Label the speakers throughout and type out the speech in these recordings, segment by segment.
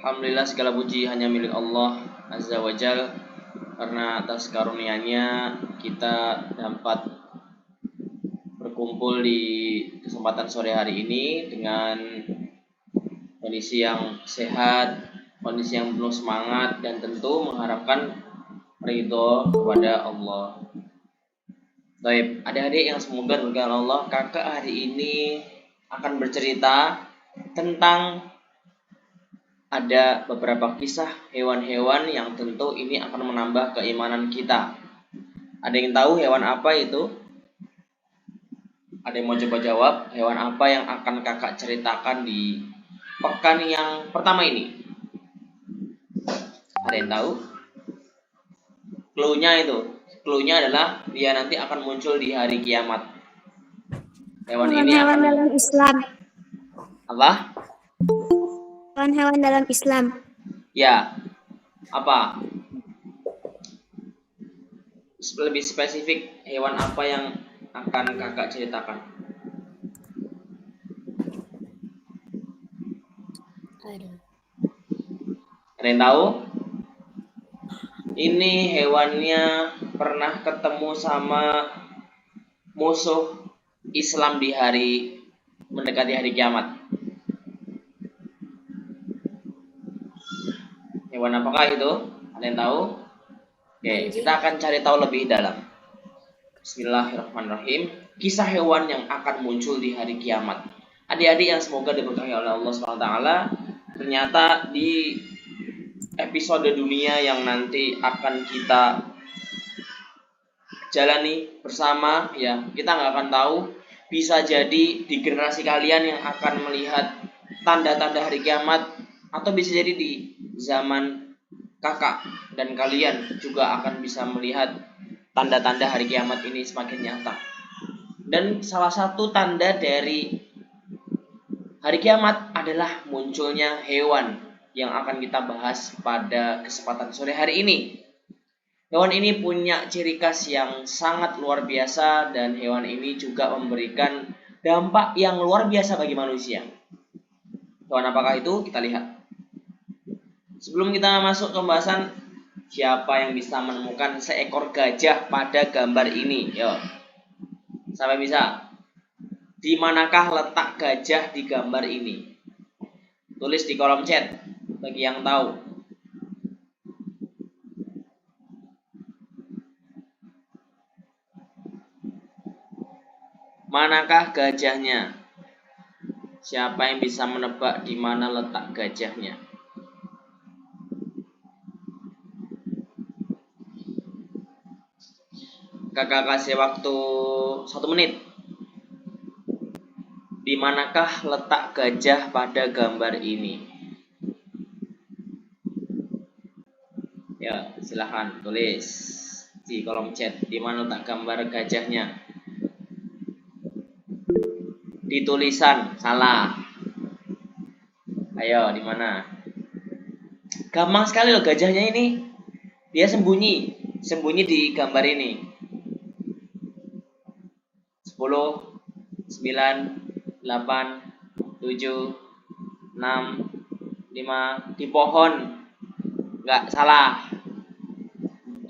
Speaker 1: Alhamdulillah segala puji hanya milik Allah Azza wa Jal, karena atas karunia-Nya kita dapat berkumpul di kesempatan sore hari ini dengan kondisi yang sehat, kondisi yang penuh semangat, dan tentu mengharapkan ridho kepada Allah. Baik, adik-adik yang semoga berkahi Allah, kakak hari ini akan bercerita tentang ada beberapa kisah hewan-hewan yang tentu ini akan menambah keimanan kita. Ada yang tahu hewan apa itu? Ada yang mau coba jawab? Hewan apa yang akan kakak ceritakan di pekan yang pertama ini? Ada yang tahu? Clue-nya adalah dia nanti akan muncul di hari kiamat. Hewan ini
Speaker 2: Hewan-hewan
Speaker 1: akan
Speaker 2: dalam Islam.
Speaker 1: apa?
Speaker 2: Hewan-hewan dalam Islam.
Speaker 1: Ya, apa? Lebih spesifik, hewan apa yang akan kakak ceritakan? Ada yang tahu? Ini hewannya pernah ketemu sama musuh Islam di hari mendekati hari kiamat. Hewan apakah itu? Ada yang tahu? Oke, kita akan cari tahu lebih dalam. Bismillahirrahmanirrahim. Kisah hewan yang akan muncul di hari kiamat. Adik-adik yang semoga diberkahi oleh Allah SWT, ternyata di episode dunia yang nanti akan kita jalani bersama, ya, kita nggak akan tahu, bisa jadi di generasi kalian yang akan melihat tanda-tanda hari kiamat, atau bisa jadi di zaman kakak dan kalian juga akan bisa melihat tanda-tanda hari kiamat ini semakin nyata. Dan salah satu tanda dari hari kiamat adalah munculnya hewan yang akan kita bahas pada kesempatan sore hari ini. Hewan ini punya ciri khas yang sangat luar biasa, dan hewan ini juga memberikan dampak yang luar biasa bagi manusia. Hewan apakah itu? Kita lihat. Sebelum kita masuk ke pembahasan, siapa yang bisa menemukan seekor gajah pada gambar ini? Yo, sampai bisa. Di manakah letak gajah di gambar ini? Tulis di kolom chat bagi yang tahu. Manakah gajahnya? Siapa yang bisa menebak di mana letak gajahnya? Kakak kasih waktu 1 menit. Di manakah letak gajah pada gambar ini? Ya, silahkan tulis di kolom chat di mana letak gambar gajahnya. Di tulisan, salah. Ayo, di mana? Gampang sekali loh gajahnya ini. Dia sembunyi di gambar ini. 10, 9, 8, 7, 6, 5, di pohon. Enggak salah.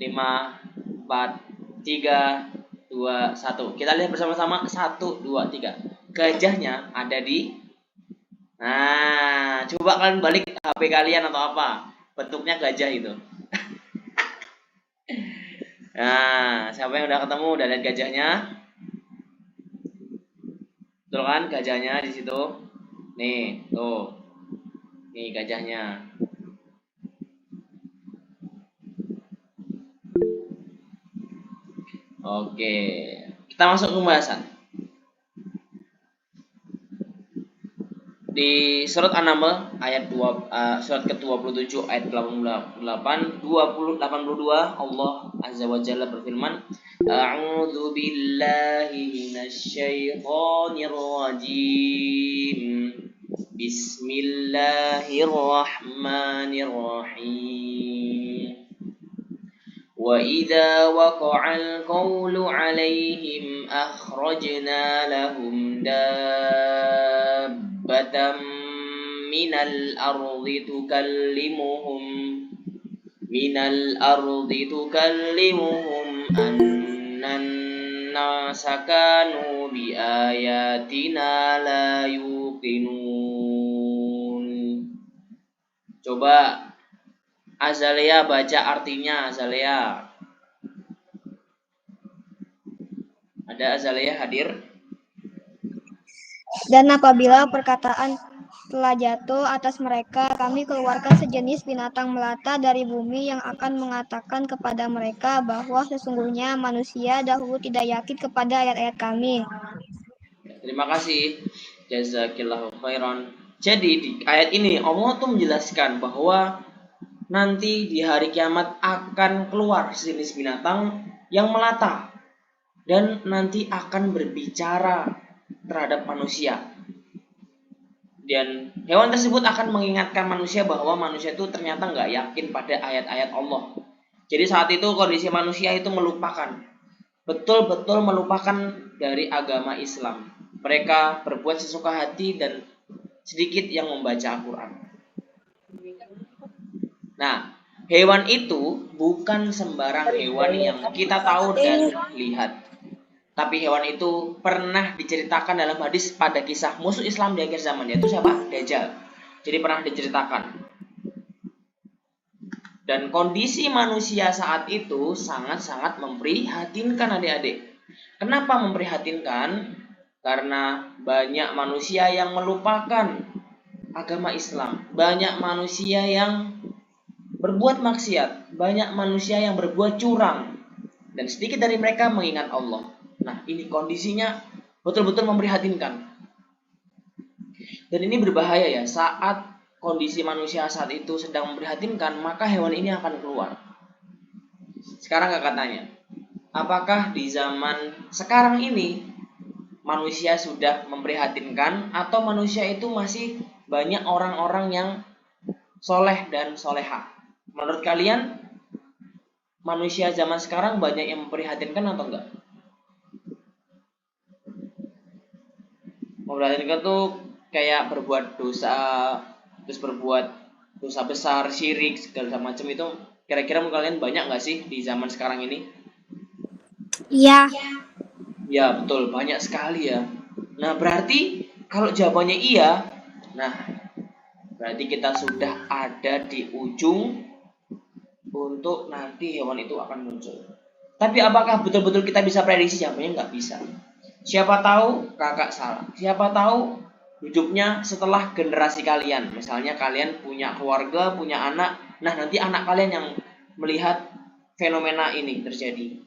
Speaker 1: 5, 4, 3, 2, 1. Kita lihat bersama-sama. 1, 2, 3. Gajahnya ada di... Nah, coba kalian balik HP kalian atau apa, bentuknya gajah itu. Nah, siapa yang udah ketemu, udah lihat gajahnya? Betul kan gajahnya di situ? Nih, tuh. Nih gajahnya. Oke, kita masuk ke pembahasan. Di surat An-Naml ayat 2, surat ke-27 ayat 82 Allah Azza wa Jalla berfirman, A'udzu billahi minasyaitonir rajim. Bismillahirrahmanirrahim. Wa idza waqa'al qawlu 'alaihim akhrajna lahum dabbatan minal ardi tukallimuhum minal ardi tukallimuhum annan nasa kanu bi ayatina la yuqinun. Coba Azalea baca artinya. Azalea, ada Azalea hadir?
Speaker 2: Dan apabila perkataan telah jatuh atas mereka, kami keluarkan sejenis binatang melata dari bumi yang akan mengatakan kepada mereka bahwa sesungguhnya manusia dahulu tidak yakin kepada ayat-ayat kami.
Speaker 1: Terima kasih. Jazakillahu khairan. Jadi di ayat ini Allah tuh menjelaskan bahwa nanti di hari kiamat akan keluar sejenis binatang yang melata dan nanti akan berbicara terhadap manusia. Dan hewan tersebut akan mengingatkan manusia bahwa manusia itu ternyata nggak yakin pada ayat-ayat Allah. Jadi saat itu kondisi manusia itu melupakan, betul-betul melupakan dari agama Islam. Mereka berbuat sesuka hati dan sedikit yang membaca Al-Quran. Nah, hewan itu bukan sembarang hewan yang kita tahu dan lihat. Tapi hewan itu pernah diceritakan dalam hadis pada kisah musuh Islam di akhir zaman, yaitu siapa? Dajjal. Jadi pernah diceritakan. Dan kondisi manusia saat itu sangat-sangat memprihatinkan adik-adik. Kenapa memprihatinkan? Karena banyak manusia yang melupakan agama Islam. Banyak manusia yang berbuat maksiat. Banyak manusia yang berbuat curang. Dan sedikit dari mereka mengingat Allah. Nah, ini kondisinya betul-betul memprihatinkan. Dan ini berbahaya ya, saat kondisi manusia saat itu sedang memprihatinkan, maka hewan ini akan keluar. Sekarang kakak tanya, apakah di zaman sekarang ini manusia sudah memprihatinkan atau manusia itu masih banyak orang-orang yang soleh dan soleha? Menurut kalian, manusia zaman sekarang banyak yang memprihatinkan atau enggak? Memprihatinkan tuh kayak berbuat dosa, terus berbuat dosa besar, syirik, segala macam itu. Kira-kira kalian banyak nggak sih di zaman sekarang ini?
Speaker 2: Iya.
Speaker 1: Ya betul, banyak sekali ya. Nah berarti kalau jawabannya iya, nah berarti kita sudah ada di ujung untuk nanti hewan itu akan muncul. Tapi apakah betul-betul kita bisa prediksi? Jawabannya nggak bisa. Siapa tahu kakak salah. Siapa tahu hidupnya setelah generasi kalian. Misalnya kalian punya keluarga, punya anak. Nah nanti anak kalian yang melihat fenomena ini terjadi.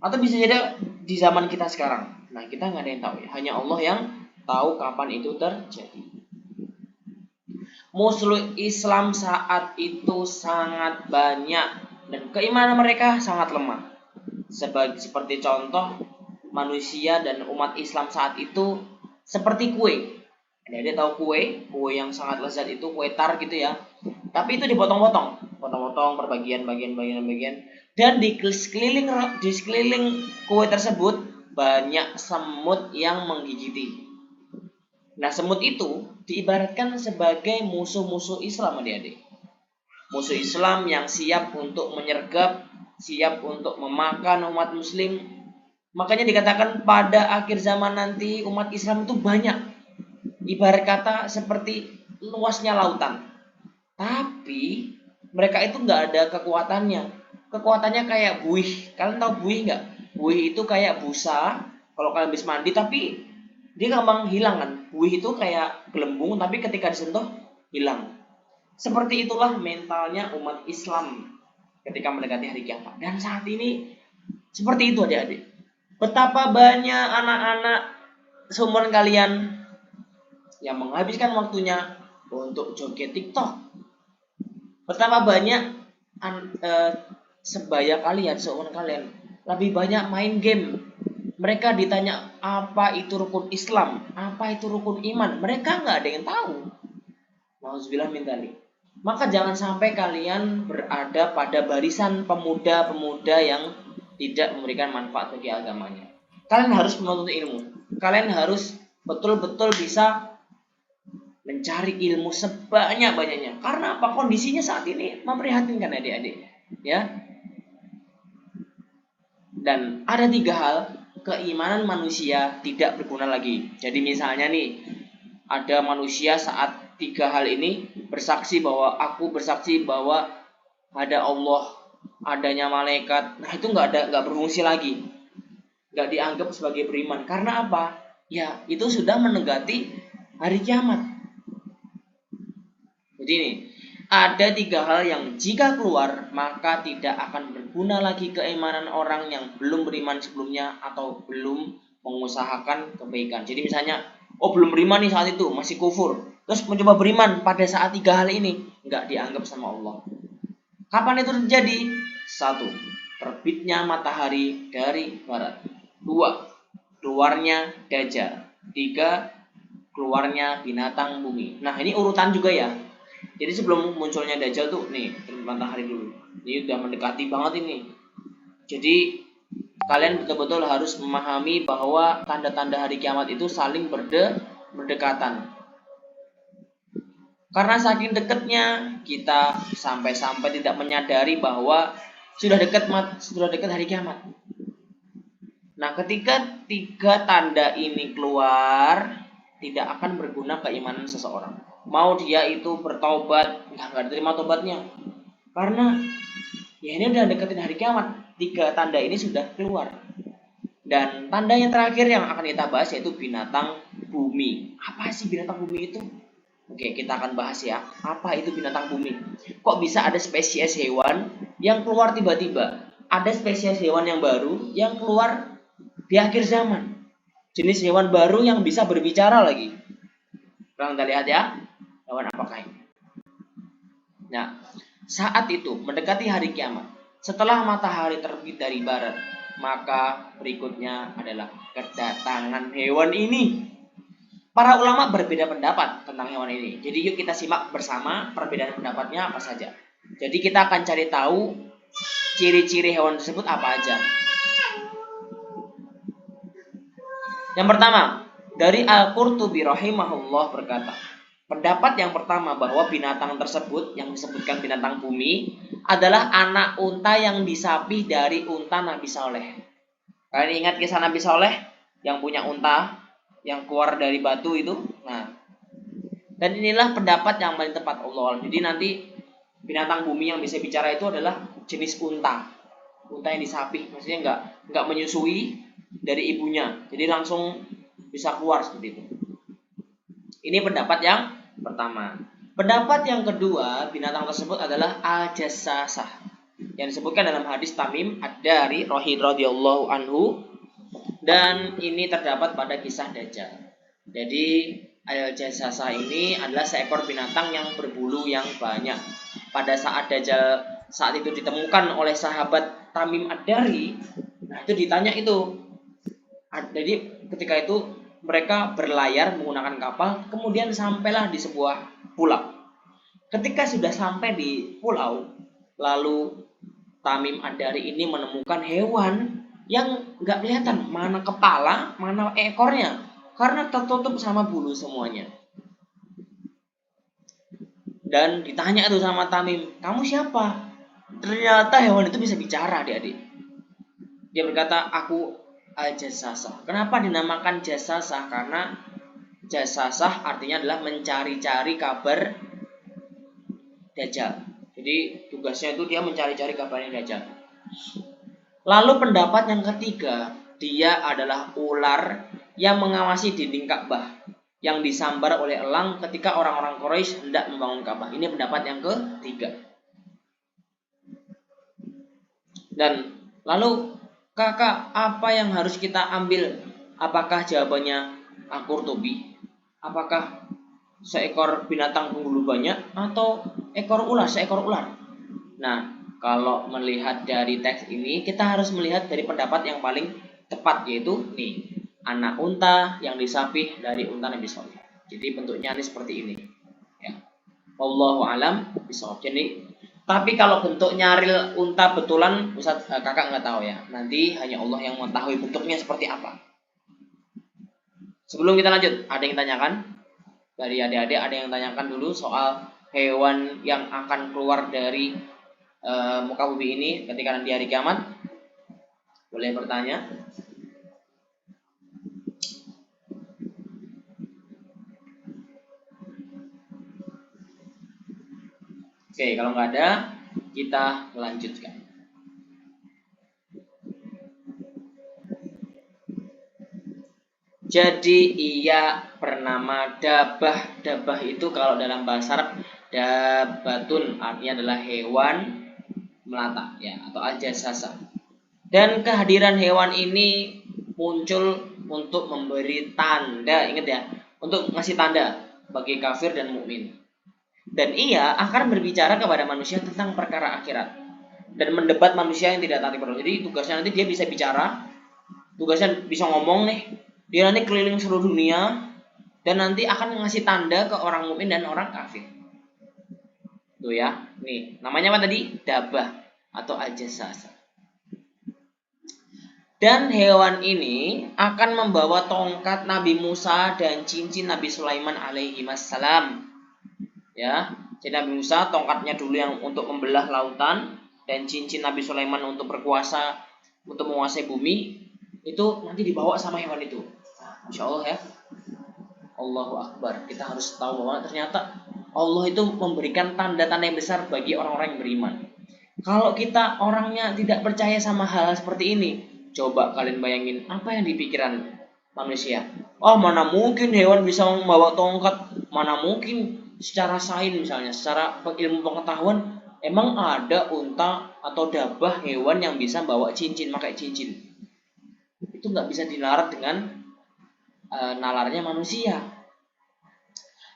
Speaker 1: Atau bisa jadi di zaman kita sekarang. Nah kita nggak ada yang tahu ya. Hanya Allah yang tahu kapan itu terjadi. Musuh Islam saat itu sangat banyak dan keimanan mereka sangat lemah. Seperti contoh, manusia dan umat Islam saat itu seperti kue. Ada tahu kue yang sangat lezat itu kue tar gitu ya. Tapi itu dipotong-potong, per bagian, dan di sekeliling kue tersebut banyak semut yang menggigiti. Nah, semut itu diibaratkan sebagai musuh-musuh Islam, adik-adik. Musuh Islam yang siap untuk menyergap, siap untuk memakan umat muslim. Makanya dikatakan pada akhir zaman nanti umat Islam itu banyak. Ibarat kata seperti luasnya lautan. Tapi mereka itu nggak ada kekuatannya. Kekuatannya kayak buih. Kalian tahu buih nggak? Buih itu kayak busa. Kalau kalian habis mandi, tapi dia gampang hilang kan. Buih itu kayak gelembung, tapi ketika disentuh hilang. Seperti itulah mentalnya umat Islam ketika mendekati hari kiamat. Dan saat ini seperti itu adik-adik. Betapa banyak anak-anak seumuran kalian yang menghabiskan waktunya untuk joget TikTok. Betapa banyak sebaya kalian, seumuran kalian lebih banyak main game. Mereka ditanya apa itu rukun Islam, apa itu rukun iman, mereka nggak ada yang tahu. Nauzubillah min dzalik. Maka jangan sampai kalian berada pada barisan pemuda-pemuda yang tidak memberikan manfaat bagi agamanya. Kalian harus menuntut ilmu. Kalian harus betul-betul bisa mencari ilmu sebanyak-banyaknya. Karena apa? Kondisinya saat ini memprihatinkan adik-adik, ya. Dan ada 3 hal keimanan manusia tidak berguna lagi. Jadi misalnya nih, ada manusia saat 3 hal ini bersaksi bahwa aku bersaksi bahwa ada Allah, adanya malaikat. Nah, itu nggak berfungsi lagi, nggak dianggap sebagai beriman. Karena apa? Ya, itu sudah menegati hari kiamat. Jadi ini ada 3 hal yang jika keluar maka tidak akan berguna lagi keimanan orang yang belum beriman sebelumnya atau belum mengusahakan kebaikan. Jadi misalnya, belum beriman nih saat itu, masih kufur, terus mencoba beriman pada saat 3 hal ini, nggak dianggap sama Allah. Kapan itu terjadi? 1. Terbitnya matahari dari barat. 2. Keluarnya Dajjal. 3. Keluarnya binatang bumi. Nah, ini urutan juga ya. Jadi sebelum munculnya Dajjal tuh nih, matahari dulu. Ini udah mendekati banget ini. Jadi kalian betul-betul harus memahami bahwa tanda-tanda hari kiamat itu saling berdekatan. Karena saking dekatnya kita sampai-sampai tidak menyadari bahwa sudah dekat hari kiamat. Nah, ketika 3 tanda ini keluar, tidak akan berguna keimanan seseorang. Mau dia itu bertobat, nggak diterima tobatnya. Karena ya ini udah deketin hari kiamat, 3 tanda ini sudah keluar. Dan tanda yang terakhir yang akan kita bahas yaitu binatang bumi. Apa sih binatang bumi itu? Oke, kita akan bahas ya. Apa itu binatang bumi? Kok bisa ada spesies hewan yang keluar tiba-tiba? Ada spesies hewan yang baru yang keluar di akhir zaman. Jenis hewan baru yang bisa berbicara lagi. Kita lihat ya. Hewan apakah ini? Nah, saat itu mendekati hari kiamat, setelah matahari terbit dari barat, maka berikutnya adalah kedatangan hewan ini. Para ulama berbeda pendapat tentang hewan ini. Jadi yuk kita simak bersama perbedaan pendapatnya apa saja. Jadi kita akan cari tahu ciri-ciri hewan tersebut apa aja. Yang pertama, dari Al-Qurtubi rahimahullah berkata, pendapat yang pertama bahwa binatang tersebut yang disebutkan binatang bumi adalah anak unta yang disapih dari unta Nabi Saleh. Kalian ingat kisah Nabi Saleh yang punya unta yang keluar dari batu itu? Nah, dan inilah pendapat yang paling tepat Allah. Jadi nanti binatang bumi yang bisa bicara itu adalah jenis unta yang disapih, maksudnya nggak menyusui dari ibunya, jadi langsung bisa keluar seperti itu. Ini pendapat yang pertama. Pendapat yang kedua, binatang tersebut adalah al-jassasah yang disebutkan dalam hadis Tamim ad-Dari radhiyallahu anhu, dan ini terdapat pada kisah Dajjal. Jadi al-jassasah ini adalah seekor binatang yang berbulu yang banyak. Pada saat Dajjal saat itu ditemukan oleh sahabat Tamim ad-Dari, nah itu ditanya itu. Jadi ketika itu mereka berlayar menggunakan kapal, kemudian sampailah di sebuah pulau. Ketika sudah sampai di pulau, lalu Tamim ad-Dari ini menemukan hewan yang nggak kelihatan mana kepala, mana ekornya, karena tertutup sama bulu semuanya. Dan ditanya itu sama Tamim, kamu siapa? Ternyata hewan itu bisa bicara, adik-adik. Dia berkata, aku al-jassasah. Kenapa dinamakan jassasah? Karena jassasah artinya adalah mencari-cari kabar Dajjal. Jadi tugasnya itu dia mencari-cari kabarnya Dajjal. Lalu pendapat yang ketiga, dia adalah ular yang mengawasi dinding Ka'bah yang disambar oleh elang ketika orang-orang Quraisy hendak membangun Ka'bah. Ini pendapat yang ketiga. Dan lalu kakak, apa yang harus kita ambil? Apakah jawabannya Al-Qurtubi? Apakah seekor binatang berbulu banyak atau seekor ular? Nah, kalau melihat dari teks ini, kita harus melihat dari pendapat yang paling tepat, yaitu nih, anak unta yang disapih dari unta Nabi Saleh. Jadi bentuknya ini seperti ini. Ya. Wallahu alam bishawab. Jadi tapi kalau bentuknya real unta betulan, Ustaz, kakak nggak tahu ya. Nanti hanya Allah yang mengetahui bentuknya seperti apa. Sebelum kita lanjut, ada yang tanyakan? Dari adik-adik ada yang tanyakan dulu soal hewan yang akan keluar dari muka bumi ini ketika nanti hari kiamat? Boleh bertanya. Oke, kalau nggak ada, kita lanjutkan. Jadi ia bernama Dabah. Dabah itu kalau dalam bahasa Arab Dabatun, artinya adalah hewan melata ya, atau ajasasa. Dan kehadiran hewan ini muncul untuk memberi tanda, ingat ya, untuk ngasih tanda bagi kafir dan mukmin. Dan ia akan berbicara kepada manusia tentang perkara akhirat dan mendebat manusia yang tidak taat kepada Allah. Jadi tugasnya nanti dia bisa bicara, tugasnya bisa ngomong nih. Dia nanti keliling seluruh dunia dan nanti akan ngasih tanda ke orang mukmin dan orang kafir. Tuh ya, nih namanya apa tadi? Dabah atau ajasasa. Dan hewan ini akan membawa tongkat Nabi Musa dan cincin Nabi Sulaiman alaihi wassalam. Ya, jadi Nabi Musa tongkatnya dulu yang untuk membelah lautan dan cincin Nabi Sulaiman untuk berkuasa, untuk menguasai bumi, itu nanti dibawa sama hewan itu. Masya Allah ya. Allahu Akbar. Kita harus tahu bahwa ternyata Allah itu memberikan tanda-tanda yang besar bagi orang-orang yang beriman. Kalau kita orangnya tidak percaya sama hal seperti ini, coba kalian bayangin apa yang dipikiran manusia. Oh, mana mungkin hewan bisa membawa tongkat? Mana mungkin secara sains misalnya, secara ilmu pengetahuan, emang ada unta atau dabah hewan yang bisa bawa cincin, pakai cincin? Itu nggak bisa dilarat dengan nalarnya manusia.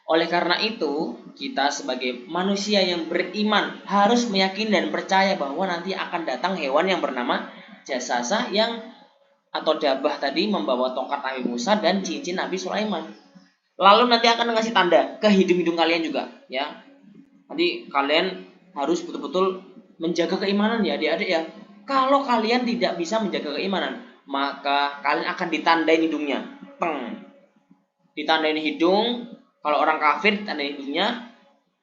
Speaker 1: Oleh karena itu, kita sebagai manusia yang beriman harus meyakini dan percaya bahwa nanti akan datang hewan yang bernama jasasa yang atau dabah tadi membawa tongkat Nabi Musa dan cincin Nabi Sulaiman. Lalu nanti akan ngasih tanda ke hidung-hidung kalian juga, ya. Nanti kalian harus betul-betul menjaga keimanan ya, adik-adik ya. Kalau kalian tidak bisa menjaga keimanan, maka kalian akan ditandain hidungnya. Ditandain hidung. Kalau orang kafir ditandain hidungnya,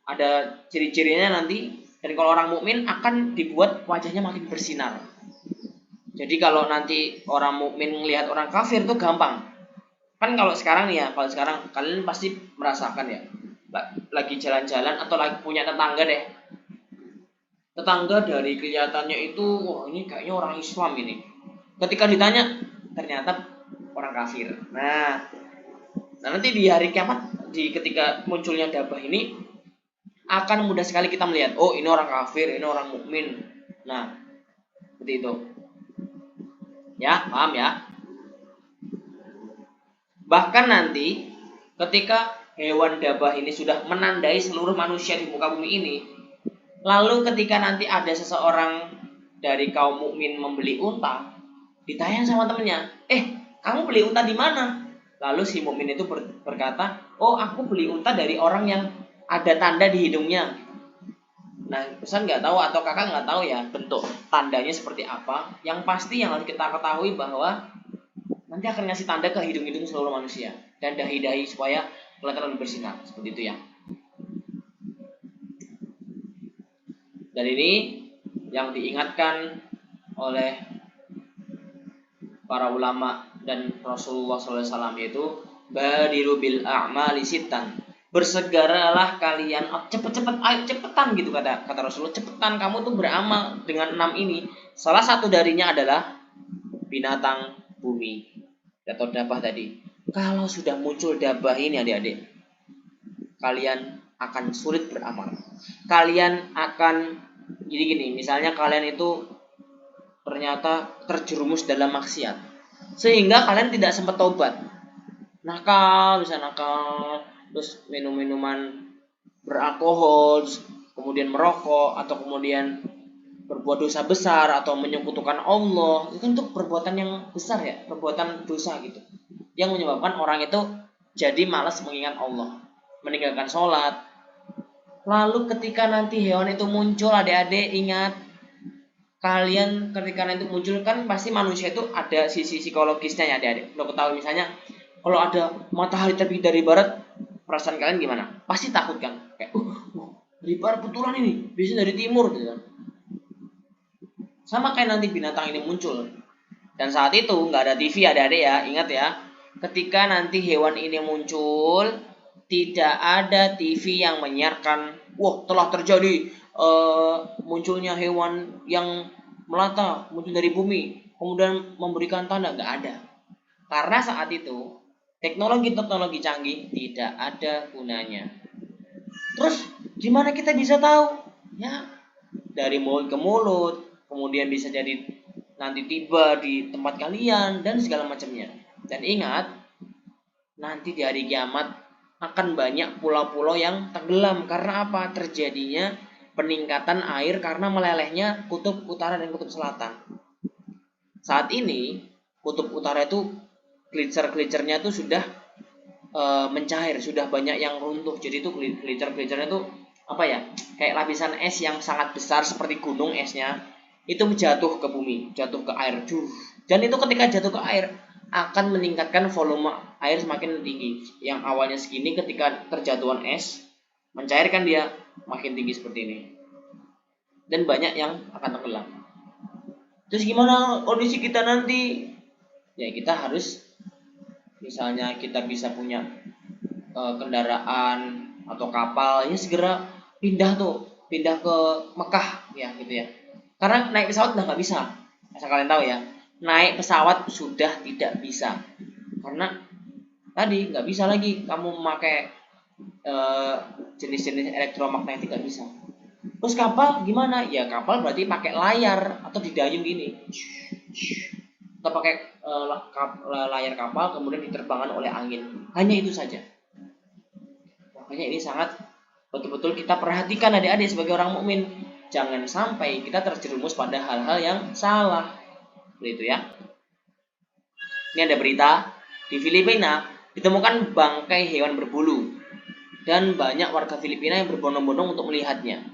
Speaker 1: ada ciri-cirinya nanti. Dan kalau orang mukmin akan dibuat wajahnya makin bersinar. Jadi kalau nanti orang mukmin melihat orang kafir itu gampang. Kan kalau sekarang nih ya, kalau sekarang kalian pasti merasakan ya, lagi jalan-jalan atau lagi punya tetangga deh. Tetangga dari kelihatannya itu, wah ini kayaknya orang Islam ini. Ketika ditanya, ternyata orang kafir. Nah nanti di hari kiamat, ketika munculnya dabah ini, akan mudah sekali kita melihat, oh ini orang kafir, ini orang mukmin. Nah, seperti itu. Ya, paham ya? Bahkan nanti, ketika hewan dabah ini sudah menandai seluruh manusia di muka bumi ini, lalu ketika nanti ada seseorang dari kaum mukmin membeli unta, ditanya sama temennya, kamu beli unta di mana? Lalu si mukmin itu berkata, oh aku beli unta dari orang yang ada tanda di hidungnya. Nah, Ustaz nggak tahu atau kakak nggak tahu ya bentuk tandanya seperti apa. Yang pasti yang harus kita ketahui bahwa nanti akan ngasih tanda ke hidung-hidung seluruh manusia dan dahi-dahi supaya kelihatan lebih bersinar. Seperti itu ya. Dan ini yang diingatkan oleh para ulama dan Rasulullah SAW, yaitu badiru bil a'mali sittan, bersegeralah kalian, cepetan gitu kata Rasulullah, cepetan kamu tuh beramal dengan 6 ini. Salah satu darinya adalah binatang bumi atau dabah tadi. Kalau sudah muncul dabah ini adik-adik, kalian akan sulit beramal. Kalian akan jadi gini, misalnya kalian itu ternyata terjerumus dalam maksiat sehingga kalian tidak sempat tobat, nakal, terus minum-minuman beralkohol, kemudian merokok, atau kemudian berbuat dosa besar atau menyekutukan Allah. Itu kan untuk perbuatan yang besar ya, perbuatan dosa gitu, yang menyebabkan orang itu jadi malas mengingat Allah, meninggalkan sholat. Lalu ketika nanti hewan itu muncul, adik-adik ingat, kalian ketika nanti muncul kan pasti manusia itu ada sisi psikologisnya ya adik-adik. Lo ketahui misalnya kalau ada matahari terbit dari barat, perasaan kalian gimana? Pasti takut kan? Kayak, dari barat betulan ini, biasanya dari timur gitu kan. Sama kayak nanti binatang ini muncul. Dan saat itu nggak ada TV adik-adik ya, ingat ya. Ketika nanti hewan ini muncul, tidak ada TV yang menyiarkan, wah telah terjadi munculnya hewan yang melata, muncul dari bumi, kemudian memberikan tanda, nggak ada. Karena saat itu teknologi-teknologi canggih tidak ada gunanya. Terus gimana kita bisa tahu? Ya, dari mulut ke mulut, kemudian bisa jadi nanti tiba di tempat kalian dan segala macamnya. Dan ingat, nanti di hari kiamat akan banyak pulau-pulau yang tenggelam. Karena apa? Terjadinya peningkatan air karena melelehnya kutub utara dan kutub selatan. Saat ini kutub utara itu glicer-glicernya itu sudah mencair, sudah banyak yang runtuh. Jadi itu glicer-glicernya itu apa ya? Kayak lapisan es yang sangat besar seperti gunung esnya. Itu jatuh ke bumi, jatuh ke air. Dan itu ketika jatuh ke air akan meningkatkan volume air semakin tinggi. Yang awalnya segini ketika terjatuhan es mencairkan dia makin tinggi seperti ini. Dan banyak yang akan tenggelam. Terus gimana kondisi kita nanti? Ya kita harus, misalnya kita bisa punya kendaraan atau kapal, ya segera pindah ke Mekah ya gitu ya. Karena naik pesawat udah nggak bisa, asal kalian tahu ya. Naik pesawat sudah tidak bisa karena tadi nggak bisa lagi kamu memakai jenis-jenis elektromagnetik, nggak bisa. Terus kapal gimana? Ya kapal berarti pakai layar atau didayung gini, atau pakai layar kapal kemudian diterbangkan oleh angin. Hanya itu saja. Makanya ini sangat betul-betul kita perhatikan adik-adik sebagai orang mukmin. Jangan sampai kita terjerumus pada hal-hal yang salah. Begitu ya. Ini ada berita di Filipina ditemukan bangkai hewan berbulu dan banyak warga Filipina yang berbondong-bondong untuk melihatnya.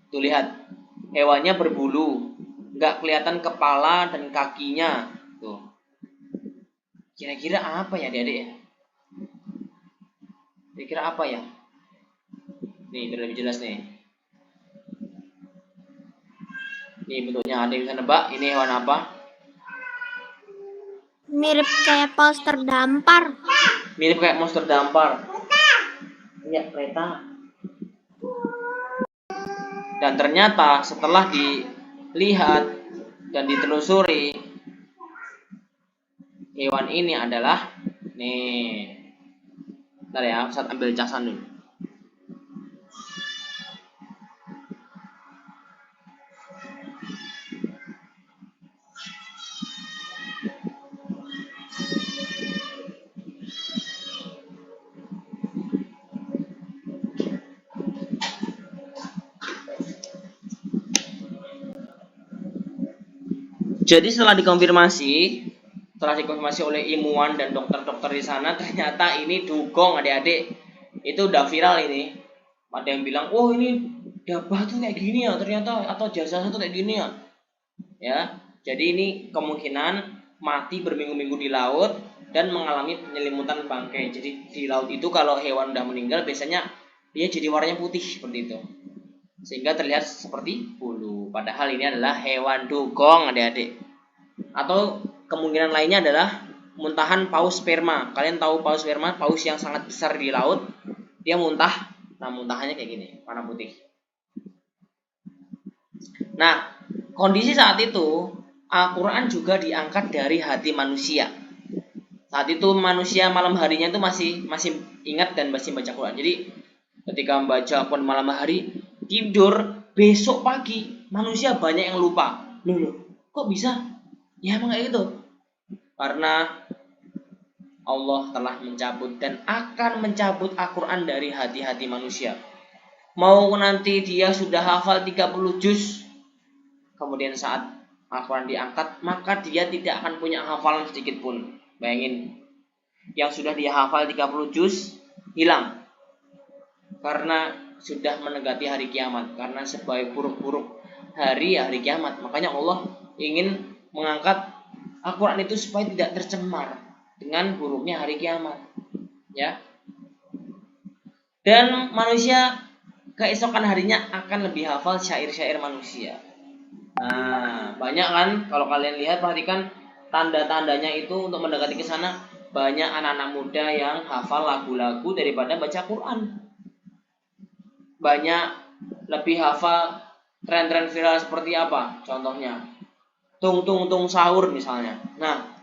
Speaker 1: Tuh lihat, hewannya berbulu, nggak kelihatan kepala dan kakinya. Tuh. Kira-kira apa ya adik-adik ya? Kira-kira apa ya? Nih biar lebih jelas nih. Nih bentuknya, ada yang bisa nebak ini hewan apa?
Speaker 2: Mirip kayak poster dampar.
Speaker 1: Mirip kayak monster dampar. Iya, kereta. Dan ternyata setelah dilihat dan ditelusuri, hewan ini adalah nih. Bentar ya, saya ambil casan dulu. Jadi setelah dikonfirmasi oleh ilmuwan dan dokter-dokter di sana, ternyata ini dugong adik-adik. Itu udah viral ini. Ada yang bilang, "Oh, ini dabah tuh kayak gini ya ternyata, atau jasa tuh kayak gini ya." Ya. Jadi ini kemungkinan mati berminggu-minggu di laut dan mengalami penyelimutan bangkai. Jadi di laut itu kalau hewan udah meninggal biasanya dia jadi warnanya putih seperti itu. Sehingga terlihat seperti bulu. Padahal ini adalah hewan dugong adik-adik. Atau kemungkinan lainnya adalah muntahan paus sperma. Kalian tahu paus sperma, paus yang sangat besar di laut. Dia muntah. Nah muntahannya kayak gini, warna putih. Nah kondisi saat itu Al-Quran juga diangkat dari hati manusia. Saat itu manusia malam harinya itu masih ingat dan masih baca Quran. Jadi ketika membaca Quran malam hari, tidur, besok pagi manusia banyak yang lupa. Loh, kok bisa? Ya emang kayak gitu. Karena Allah telah mencabut dan akan mencabut Al-Quran dari hati-hati manusia. Mau nanti dia sudah hafal 30 juz, kemudian saat Al-Quran diangkat, maka dia tidak akan punya hafalan sedikit pun. Bayangin, yang sudah dia hafal 30 juz hilang karena sudah mendekati hari kiamat, karena seburuk-buruk hari kiamat. Makanya Allah ingin mengangkat Al-Quran itu supaya tidak tercemar dengan buruknya hari kiamat. Ya. Dan manusia keesokan harinya akan lebih hafal syair-syair manusia. Nah, banyak kan kalau kalian lihat, perhatikan tanda-tandanya itu untuk mendekati ke sana, banyak anak-anak muda yang hafal lagu-lagu daripada baca Quran. Banyak lebih hafal tren-tren viral seperti apa? Contohnya, tung tung tung sahur misalnya. Nah,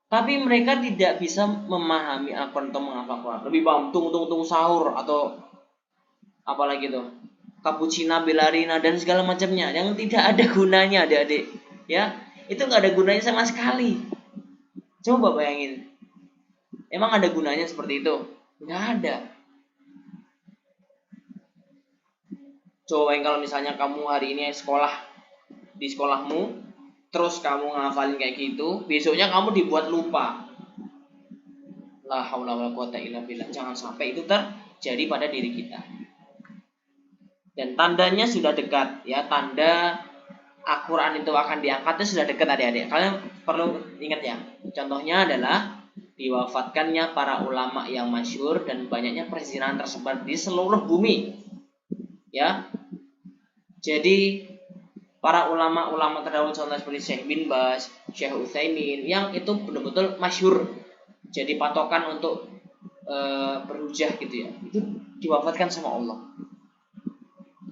Speaker 1: tapi mereka tidak bisa memahami Al-Quran atau menghafal Quran. Lebih paham tung tung tung sahur atau apalagi tuh, cappuccino, belarina dan segala macamnya yang tidak ada gunanya, adik-adik. Ya, itu nggak ada gunanya sama sekali. Coba bayangin, emang ada gunanya seperti itu? Nggak ada. Coba bayangin kalau misalnya kamu hari ini sekolah di sekolahmu, terus kamu ngafalin kayak gitu, besoknya kamu dibuat lupa. La haula wala quwata illa billah. Jangan sampai itu terjadi pada diri kita. Dan tandanya sudah dekat, ya, tanda Al-Quran itu akan diangkatnya sudah dekat, adik-adik. Kalian perlu ingat ya. Contohnya adalah diwafatkannya para ulama yang masyhur dan banyaknya perzinahan tersebar di seluruh bumi. Ya. Jadi para ulama-ulama terdahulu contohnya seperti Syekh bin Baz, Syekh Utsaimin yang itu betul-betul masyhur. Jadi patokan untuk berhujah gitu ya. Itu diwafatkan sama Allah.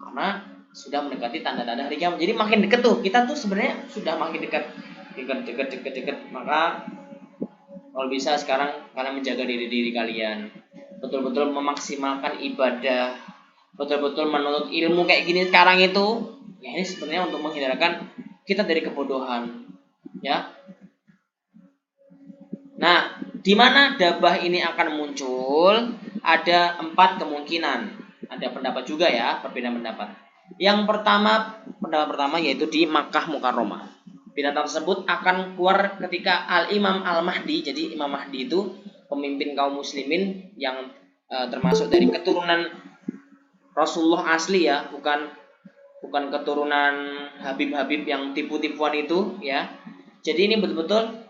Speaker 1: Karena sudah mendekati tanda-tanda hari kiamat. Jadi makin dekat tuh, kita tuh sebenarnya sudah makin dekat. Maka kalau bisa sekarang kalian menjaga diri kalian, betul-betul memaksimalkan ibadah, betul-betul menuntut ilmu kayak gini sekarang itu, ya ini sebenarnya untuk menghindarkan kita dari kebodohan, ya. Nah, di mana dabah ini akan muncul? Ada 4 kemungkinan. Ada pendapat juga ya, perbedaan pendapat. Yang pertama, pendapat pertama yaitu di Makkah Mukarramah. Binatang tersebut akan keluar ketika Al-Imam Al-Mahdi. Jadi Imam Mahdi itu pemimpin kaum muslimin yang termasuk dari keturunan Rasulullah asli ya, bukan keturunan Habib-Habib yang tipu-tipuan itu ya. Jadi ini betul-betul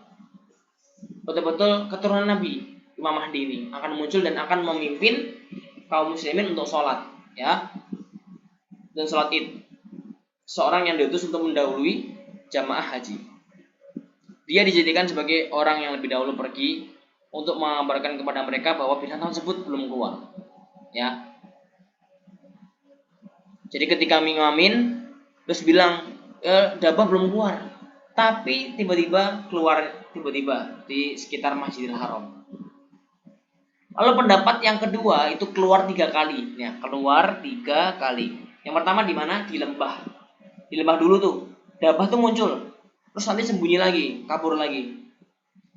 Speaker 1: keturunan Nabi. Imam Mahdi ini akan muncul dan akan memimpin kaum muslimin untuk sholat, ya, dan sholat id. Seorang yang diutus untuk mendahului jamaah haji. Dia dijadikan sebagai orang yang lebih dahulu pergi untuk mengabarkan kepada mereka bahwa binatang tersebut belum keluar, ya. Jadi ketika mengamin terus bilang dabah belum keluar, tapi tiba-tiba keluar di sekitar Masjidil Haram. Lalu pendapat yang kedua itu keluar 3 kali, ya, keluar 3 kali. Yang pertama di mana? Di lembah. Di lembah dulu tuh, dabah tuh muncul, terus nanti sembunyi lagi, kabur lagi.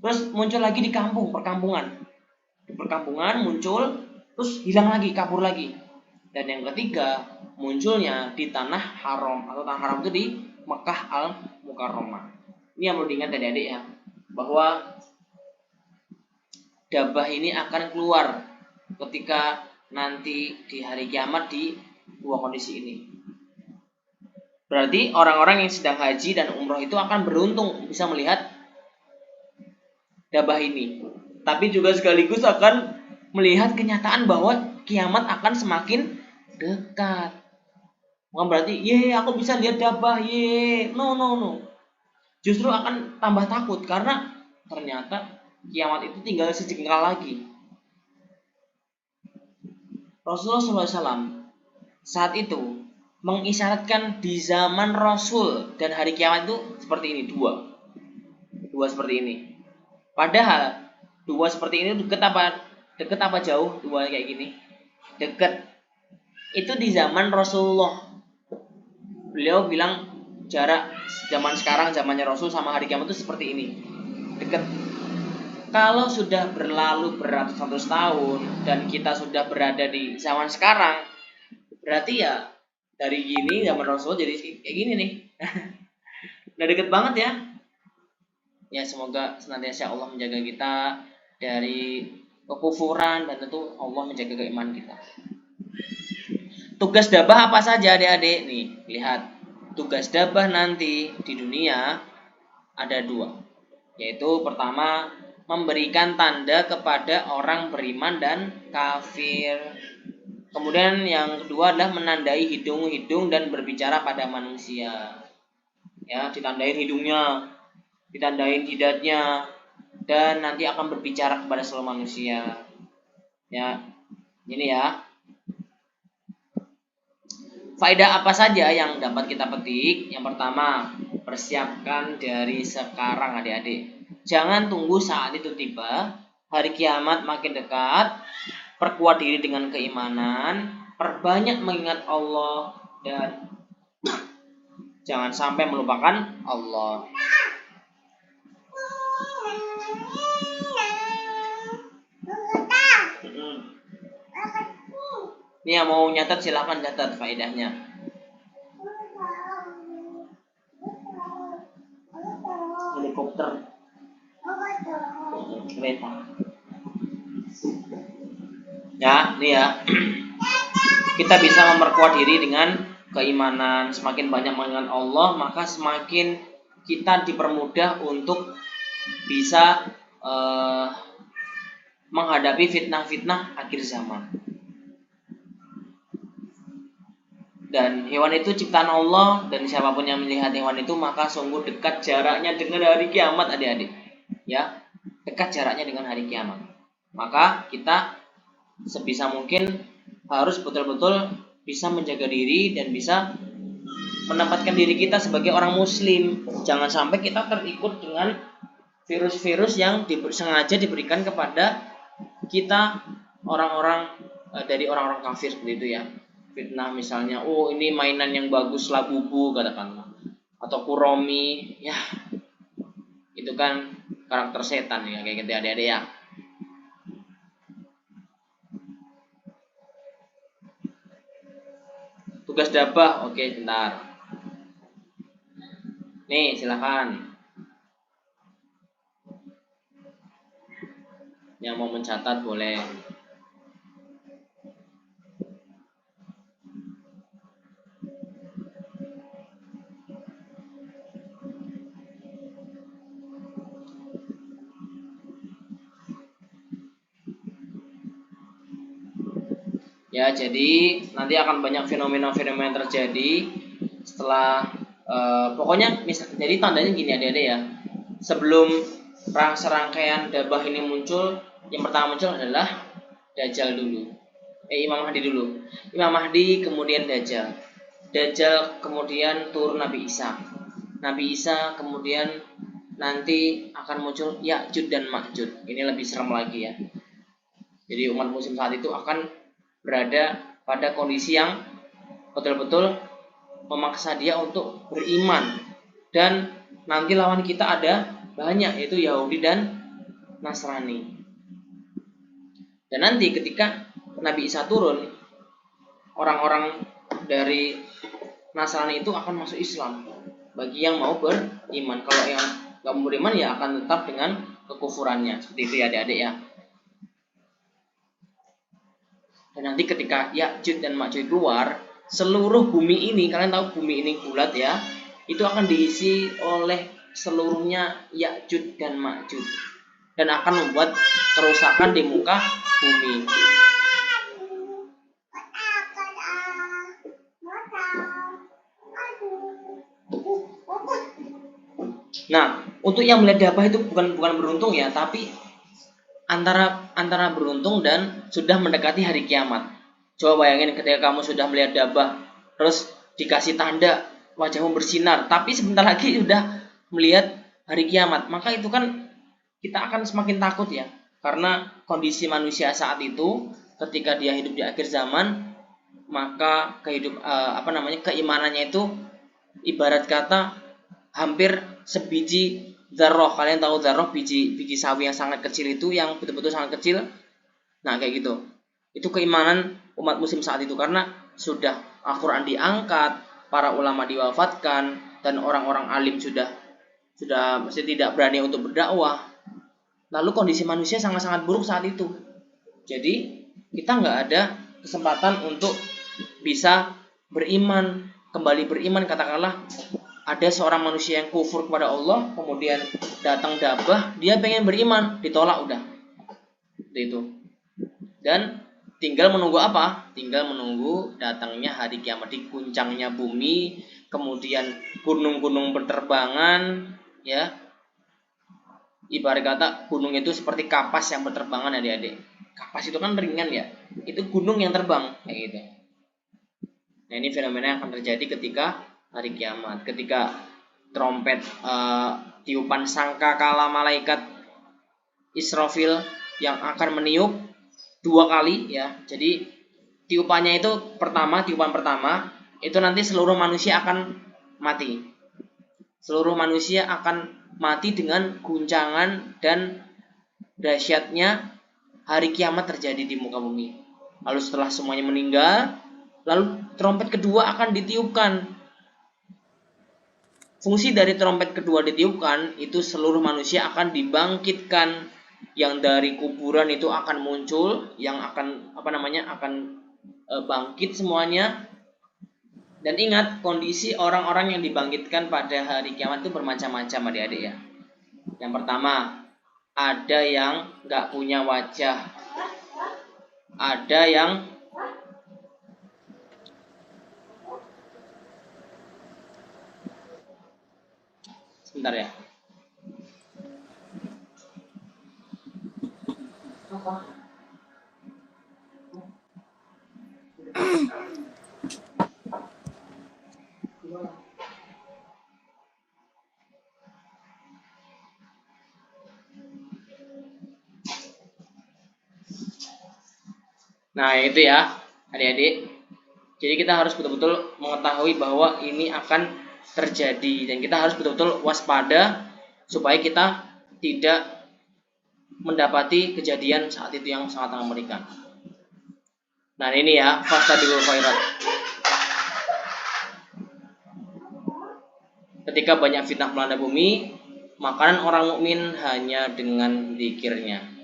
Speaker 1: Terus muncul lagi di perkampungan. Di perkampungan muncul, terus hilang lagi, kabur lagi. Dan yang ketiga, munculnya di tanah haram, atau tanah haram itu di Mekah Al-Mukarramah. Ini yang perlu diingat adik-adik ya, bahwa dabah ini akan keluar ketika nanti di hari kiamat di 2 kondisi ini. Berarti orang-orang yang sedang haji dan umroh itu akan beruntung bisa melihat dabah ini. Tapi juga sekaligus akan melihat kenyataan bahwa kiamat akan semakin dekat. Bukan berarti, aku bisa lihat dabah, no. Justru akan tambah takut karena ternyata kiamat itu tinggal sejengkal lagi. Rasulullah SAW saat itu mengisyaratkan di zaman Rasul dan hari kiamat itu seperti ini, dua seperti ini. Padahal 2 seperti ini dekat apa jauh? 2 kayak gini dekat. Itu di zaman Rasulullah. Beliau bilang jarak zaman sekarang, zamannya Rasul sama hari kiamat itu seperti ini, dekat. Kalau sudah berlalu beratus-ratus tahun dan kita sudah berada di zaman sekarang, berarti ya dari gini zaman Rasul jadi kayak gini nih. Udah deket banget ya. Ya semoga senantiasa Allah menjaga kita dari kekufuran dan tentu Allah menjaga keimanan kita. Tugas dabah apa saja adik-adik? Nih, lihat. Tugas dabah nanti di dunia ada 2. Yaitu pertama, memberikan tanda kepada orang beriman dan kafir. Kemudian yang kedua adalah menandai hidung-hidung dan berbicara pada manusia. Ya, ditandain hidungnya, ditandain jidatnya, dan nanti akan berbicara kepada seluruh manusia. Ya, ini ya. Faedah apa saja yang dapat kita petik? Yang pertama, persiapkan dari sekarang adik-adik. Jangan tunggu saat itu tiba. Hari kiamat makin dekat. Perkuat diri dengan keimanan, perbanyak mengingat Allah, dan jangan sampai melupakan Allah. Ini yang mau nyatat silahkan catat faedahnya. Helikopter, kereta. Ya, ini ya. Kita bisa memperkuat diri dengan keimanan. Semakin banyak mengingat Allah, maka semakin kita dipermudah untuk bisa menghadapi fitnah-fitnah akhir zaman. Dan hewan itu ciptaan Allah, dan siapapun yang melihat hewan itu maka sungguh dekat jaraknya dengan hari kiamat adik-adik. Ya, dekat jaraknya dengan hari kiamat. Maka kita sebisa mungkin harus betul-betul bisa menjaga diri dan bisa menempatkan diri kita sebagai orang muslim. Jangan sampai kita terikut dengan virus-virus yang sengaja diberikan kepada kita orang-orang dari orang-orang kafir seperti itu ya. Fitnah misalnya, oh ini mainan yang bagus Labubu katakanlah, atau Kuromi, ya itu kan karakter setan ya, kayak gitu adik-adik ya. Tugas dabah, oke bentar. Nih silakan. Yang mau mencatat boleh. Ya, jadi nanti akan banyak fenomena-fenomena yang terjadi setelah pokoknya jadi tandanya gini adik-adik ya. Sebelum serangkaian dabah ini muncul, yang pertama muncul adalah Dajjal dulu. Imam Mahdi dulu. Imam Mahdi kemudian Dajjal. Dajjal kemudian turun Nabi Isa. Nabi Isa kemudian nanti akan muncul Ya'juj dan Ma'juj. Ini lebih serem lagi ya. Jadi umat muslim saat itu akan berada pada kondisi yang betul-betul memaksa dia untuk beriman, dan nanti lawan kita ada banyak, yaitu Yahudi dan Nasrani. Dan nanti ketika Nabi Isa turun, orang-orang dari Nasrani itu akan masuk Islam bagi yang mau beriman. Kalau yang nggak mau beriman ya akan tetap dengan kekufurannya. Seperti itu ya adik-adik ya. Dan nanti ketika Ya'juj dan Ma'juj keluar, seluruh bumi ini, kalian tahu bumi ini bulat ya, itu akan diisi oleh seluruhnya Ya'juj dan Ma'juj, dan akan membuat kerusakan di muka bumi. Nah, untuk yang melihat dabah itu bukan beruntung ya, tapi antara beruntung dan sudah mendekati hari kiamat. Coba bayangin ketika kamu sudah melihat dabah, terus dikasih tanda wajahmu bersinar, tapi sebentar lagi sudah melihat hari kiamat, maka itu kan kita akan semakin takut ya, karena kondisi manusia saat itu ketika dia hidup di akhir zaman, maka keimanannya itu ibarat kata hampir sebiji dzarrah. Kalian tahu dzarrah, biji sawi yang sangat kecil itu, yang betul-betul sangat kecil. Nah, kayak gitu. Itu keimanan umat muslim saat itu, karena sudah Al-Qur'an diangkat, para ulama diwafatkan, dan orang-orang alim sudah mesti tidak berani untuk berdakwah. Lalu kondisi manusia sangat-sangat buruk saat itu. Jadi, kita nggak ada kesempatan untuk bisa beriman, kembali beriman katakanlah ada seorang manusia yang kufur kepada Allah, kemudian datang dabah, dia pengen beriman, ditolak udah. Itu. Dan tinggal menunggu apa? Tinggal menunggu datangnya hari kiamat, diguncangnya bumi, kemudian gunung-gunung berterbangan, ya. Ibarat kata gunung itu seperti kapas yang berterbangan, adik-adik. Kapas itu kan ringan ya, itu gunung yang terbang, kayak gitu. Nah, ini fenomena yang akan terjadi ketika hari kiamat, ketika trompet tiupan sangkakala malaikat Israfil yang akan meniup 2 kali, ya. Jadi tiupannya itu tiupan pertama itu nanti seluruh manusia akan mati. Seluruh manusia akan mati dengan guncangan dan dahsyatnya hari kiamat terjadi di muka bumi. Lalu setelah semuanya meninggal, lalu trompet kedua akan ditiupkan. Fungsi dari trompet kedua ditiupkan itu seluruh manusia akan dibangkitkan, yang dari kuburan itu akan muncul, yang akan bangkit semuanya. Dan ingat, kondisi orang-orang yang dibangkitkan pada hari kiamat itu bermacam-macam, adik-adik ya. Yang pertama, ada yang nggak punya wajah, ada yang sebentar ya. Nah, itu ya, adik-adik. Jadi kita harus betul-betul mengetahui bahwa ini akan terjadi, dan kita harus betul-betul waspada supaya kita tidak mendapati kejadian saat itu yang sangat mengerikan. Nah, ini ya, fastabiqul khairat. Ketika banyak fitnah melanda bumi, makanan orang mukmin hanya dengan zikirnya.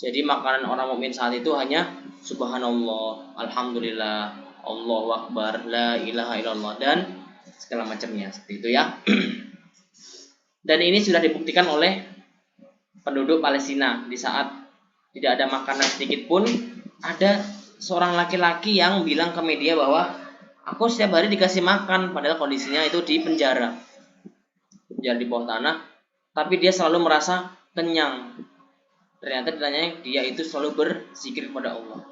Speaker 1: Jadi makanan orang mukmin saat itu hanya subhanallah, alhamdulillah, Allahu akbar, la ilaha illallah, dan segala macamnya, seperti itu ya. Dan ini sudah dibuktikan oleh penduduk Palestina. Di saat tidak ada makanan sedikit pun, ada seorang laki-laki yang bilang ke media bahwa aku setiap hari dikasih makan, padahal kondisinya itu di penjara di bawah tanah, tapi dia selalu merasa kenyang. Ternyata ditanya, dia itu selalu berzikir kepada Allah.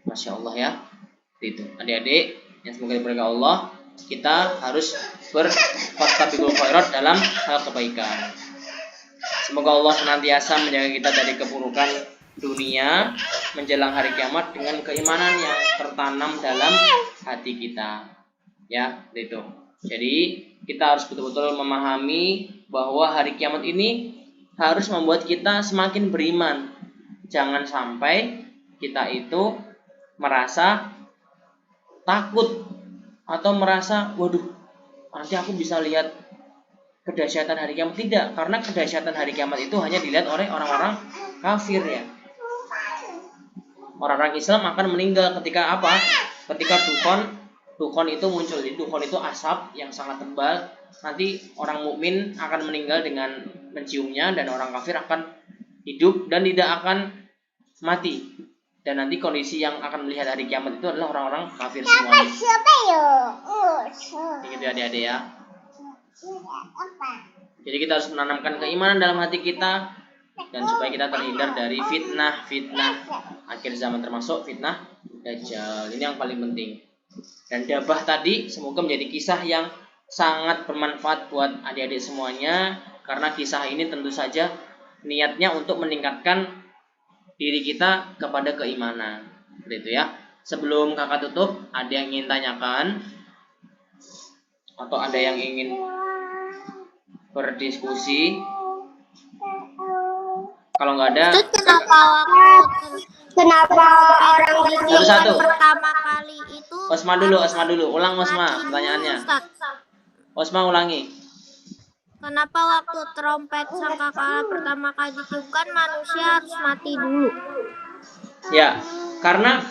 Speaker 1: Masya Allah ya. Itu adik-adik yang semoga diberkahi Allah, kita harus berfastabiqul khairat dalam hal kebaikan. Semoga Allah senantiasa menjaga kita dari keburukan dunia menjelang hari kiamat dengan keimanan yang tertanam dalam hati kita. Ya, itu. Jadi kita harus betul-betul memahami bahwa hari kiamat ini harus membuat kita semakin beriman. Jangan sampai kita itu merasa takut atau merasa, waduh, nanti aku bisa lihat kedahsyatan hari kiamat. Tidak, karena kedahsyatan hari kiamat itu hanya dilihat oleh orang-orang kafir ya. Orang-orang Islam akan meninggal ketika apa? Ketika dukhan itu muncul. Jadi dukhan itu asap yang sangat tebal. Nanti orang mukmin akan meninggal dengan menciumnya, dan orang kafir akan hidup dan tidak akan mati. Dan nanti kondisi yang akan melihat hari kiamat itu adalah orang-orang kafir semuanya. Begitu adik-adik ya. Jadi kita harus menanamkan keimanan dalam hati kita, dan supaya kita terhindar dari fitnah akhir zaman, termasuk fitnah Dajjal. Ini yang paling penting. Dan dabah tadi semoga menjadi kisah yang sangat bermanfaat buat adik-adik semuanya, karena kisah ini tentu saja niatnya untuk meningkatkan diri kita kepada keimanan. Seperti itu ya. Sebelum kakak tutup, ada yang ingin tanyakan atau ada yang ingin berdiskusi? Kalau nggak ada,
Speaker 3: kenapa orang
Speaker 1: satu-satu.
Speaker 3: pertama kali itu
Speaker 1: Osma dulu, ulang Osma pertanyaannya. Osma ulangi.
Speaker 3: Kenapa waktu trompet sangkakala pertama kali ditiupkan manusia harus mati dulu?
Speaker 1: Ya, karena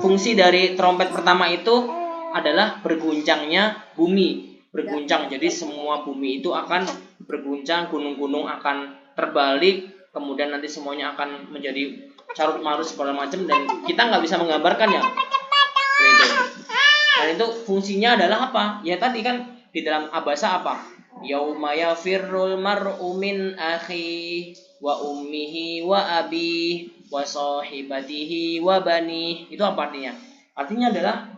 Speaker 1: fungsi dari trompet pertama itu adalah berguncangnya bumi. Berguncang, jadi semua bumi itu akan berguncang, gunung-gunung akan terbalik, kemudian nanti semuanya akan menjadi carut marut segala macam, dan kita nggak bisa menggambarkan ya. Gitu. Dan itu fungsinya adalah apa? Ya tadi kan di dalam abasa apa? Yauma yafirrul mar'u min akhi wa ummihi wa abi wa sahibatihi wa bani. Itu apa artinya? Artinya adalah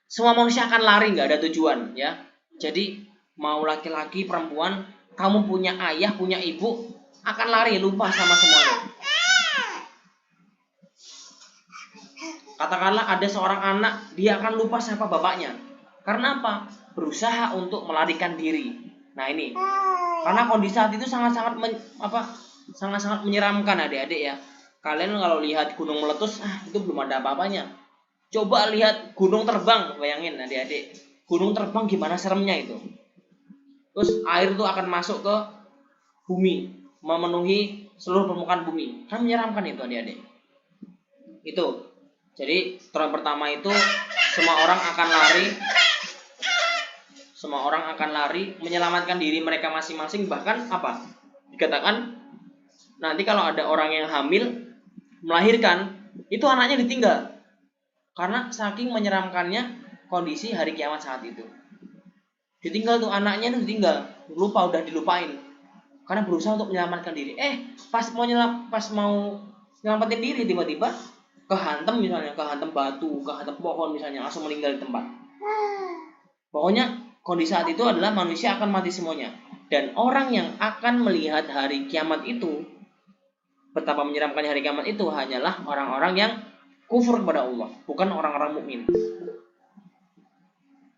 Speaker 1: semua manusia akan lari, nggak ada tujuan, ya. Jadi mau laki-laki, perempuan, kamu punya ayah, punya ibu, akan lari, lupa sama semuanya. Katakanlah ada seorang anak, dia akan lupa siapa bapaknya. Karena apa? Berusaha untuk melarikan diri. Nah ini, karena kondisi saat itu sangat-sangat sangat-sangat menyeramkan adik-adik ya. Kalian kalau lihat gunung meletus, itu belum ada apa-apanya. Coba lihat gunung terbang, bayangin adik-adik. Gunung terbang gimana seremnya itu. Terus air itu akan masuk ke bumi, memenuhi seluruh permukaan bumi. Kan menyeramkan itu adik-adik. Itu. Jadi tren pertama itu semua orang akan lari menyelamatkan diri mereka masing-masing. Bahkan apa? Dikatakan nanti kalau ada orang yang hamil melahirkan, itu anaknya ditinggal. Karena saking menyeramkannya kondisi hari kiamat saat itu. Ditinggal tuh anaknya tuh ditinggal, lupa, udah dilupain. Karena berusaha untuk menyelamatkan diri. Pas mau nyelamatin diri tiba-tiba kehantam misalnya, kehantam batu, kehantam pohon misalnya, langsung meninggal di tempat. Pokoknya kondisi saat itu adalah manusia akan mati semuanya. Dan orang yang akan melihat hari kiamat itu, betapa menyeramkannya hari kiamat itu, hanyalah orang-orang yang kufur kepada Allah, bukan orang-orang mukmin.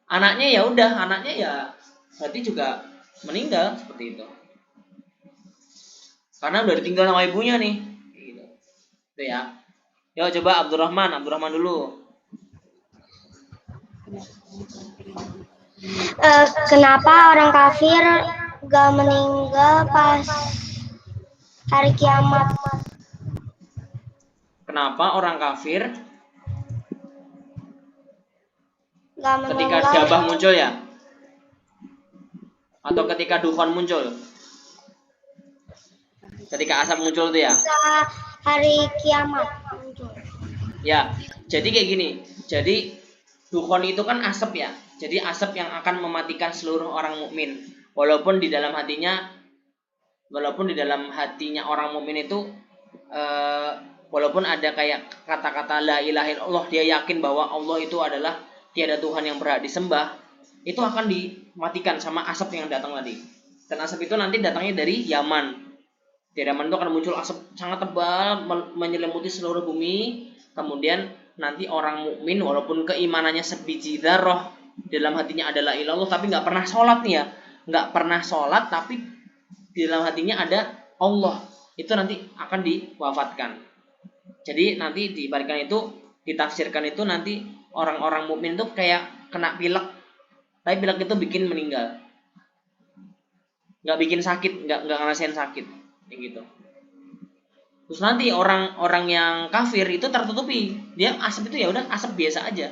Speaker 1: Anaknya ya udah, anaknya ya berarti juga meninggal seperti itu. Karena udah ditinggal sama ibunya nih. Gitu. Itu ya. Yo coba Abdurrahman dulu.
Speaker 4: Kenapa orang kafir gak meninggal pas hari kiamat?
Speaker 1: Kenapa orang kafir
Speaker 4: Gak
Speaker 1: ketika
Speaker 4: meninggal
Speaker 1: Dabah muncul ya? Atau ketika Dukhan muncul? Ketika asap muncul itu ya?
Speaker 4: hari kiamat muncul.
Speaker 1: Ya, jadi kayak gini. Jadi Dukhan itu kan asap ya. Jadi asap yang akan mematikan seluruh orang mukmin. Walaupun di dalam hatinya orang mukmin itu walaupun ada kayak kata-kata la ilaha illallah, dia yakin bahwa Allah itu adalah tiada Tuhan yang berhak disembah, itu akan dimatikan sama asap yang datang tadi. Dan asap itu nanti datangnya dari Yaman. Di Yaman itu akan muncul asap sangat tebal menyelimuti seluruh bumi. Kemudian nanti orang mukmin walaupun keimanannya sebiji dzarrah, dalam hatinya adalah ilallah, tapi nggak pernah sholat nih ya, nggak pernah sholat, tapi di dalam hatinya ada Allah, itu nanti akan diwafatkan. Jadi nanti dibalikan itu, ditafsirkan itu nanti orang-orang mukmin itu kayak kena pilek, tapi pilek itu bikin meninggal, nggak bikin sakit, nggak ngerasain sakit, kayak gitu. Terus nanti orang-orang yang kafir itu tertutupi, dia asap itu ya udah asap biasa aja,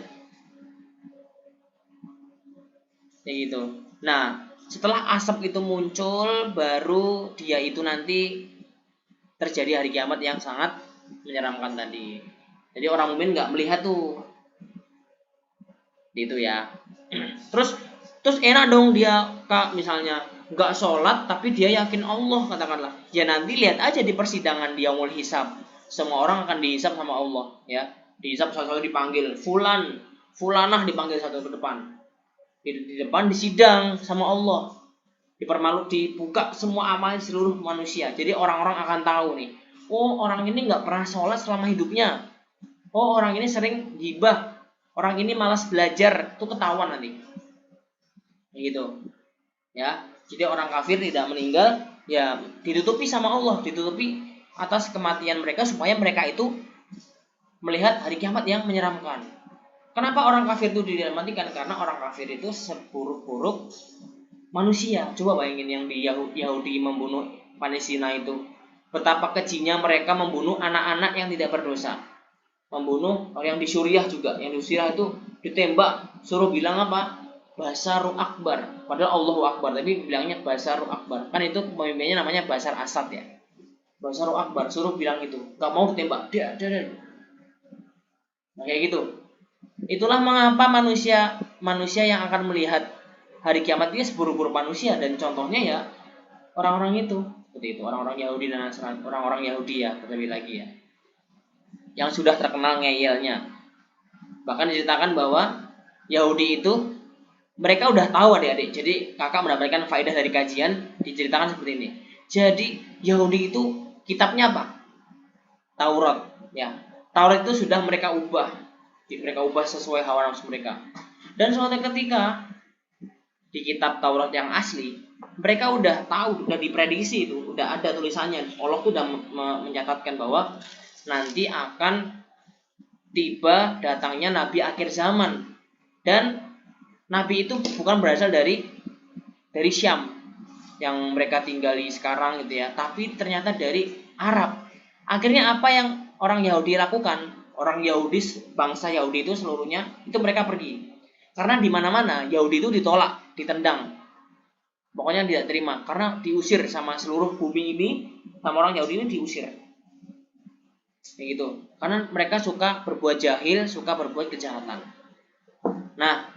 Speaker 1: kayak gitu. Nah setelah asap itu muncul, baru dia itu nanti terjadi hari kiamat yang sangat menyeramkan tadi. Jadi orang mukmin nggak melihat tuh, gitu ya. Terus enak dong dia kak misalnya nggak sholat tapi dia yakin Allah, katakanlah. Ya nanti lihat aja di persidangan di yaumul hisab, semua orang akan dihisab sama Allah ya. Dihisab satu-satu, dipanggil fulanah dipanggil satu ke depan. Di depan disidang sama Allah, dibuka semua amal seluruh manusia. Jadi orang-orang akan tahu nih, oh orang ini nggak pernah sholat selama hidupnya, oh orang ini sering ghibah, orang ini malas belajar, itu ketahuan nanti, gitu ya. Jadi orang kafir tidak meninggal ya, ditutupi sama Allah, ditutupi atas kematian mereka supaya mereka itu melihat hari kiamat yang menyeramkan. Kenapa orang kafir itu tidak matikan? Karena orang kafir itu seburuk-buruk manusia. Coba bayangin yang di Yahudi membunuh Palestina itu, betapa kejinya mereka membunuh anak-anak yang tidak berdosa, membunuh yang di Suriah juga, yang di Suriah itu ditembak, suruh bilang apa? Basaru Akbar. Padahal Allahu Akbar, tapi bilangnya Basaru Akbar. Kan itu pemimpinnya namanya Basar Asad ya. Basaru Akbar, suruh bilang itu. Gak mau ditembak. Dia. Nah, kayak gitu. Itulah mengapa manusia yang akan melihat hari kiamat ini seburu-buru manusia, dan contohnya ya orang-orang itu. Seperti itu, orang-orang Yahudi dan Nasrani, orang-orang Yahudi ya, terlebih lagi ya. Yang sudah terkenal ngeyelnya. Bahkan diceritakan bahwa Yahudi itu mereka udah tahu adik-adik. Jadi kakak mendapatkan faedah dari kajian, diceritakan seperti ini. Jadi Yahudi itu kitabnya apa? Taurat ya. Taurat itu sudah mereka ubah. Mereka ubah sesuai hawa nafsu mereka. Dan suatu ketika di kitab Taurat yang asli, mereka udah tahu, udah diprediksi itu, udah ada tulisannya. Allah tuh udah mencatatkan bahwa nanti akan tiba datangnya Nabi akhir zaman, dan Nabi itu bukan berasal dari Syam yang mereka tinggali sekarang gitu ya, tapi ternyata dari Arab. Akhirnya apa yang orang Yahudi lakukan? Orang Yahudi, bangsa Yahudi itu seluruhnya itu mereka pergi. Karena di mana-mana Yahudi itu ditolak, ditendang. Pokoknya tidak terima karena diusir sama seluruh bumi ini, sama orang Yahudi ini diusir. Kayak gitu. Karena mereka suka berbuat jahil, suka berbuat kejahatan. Nah,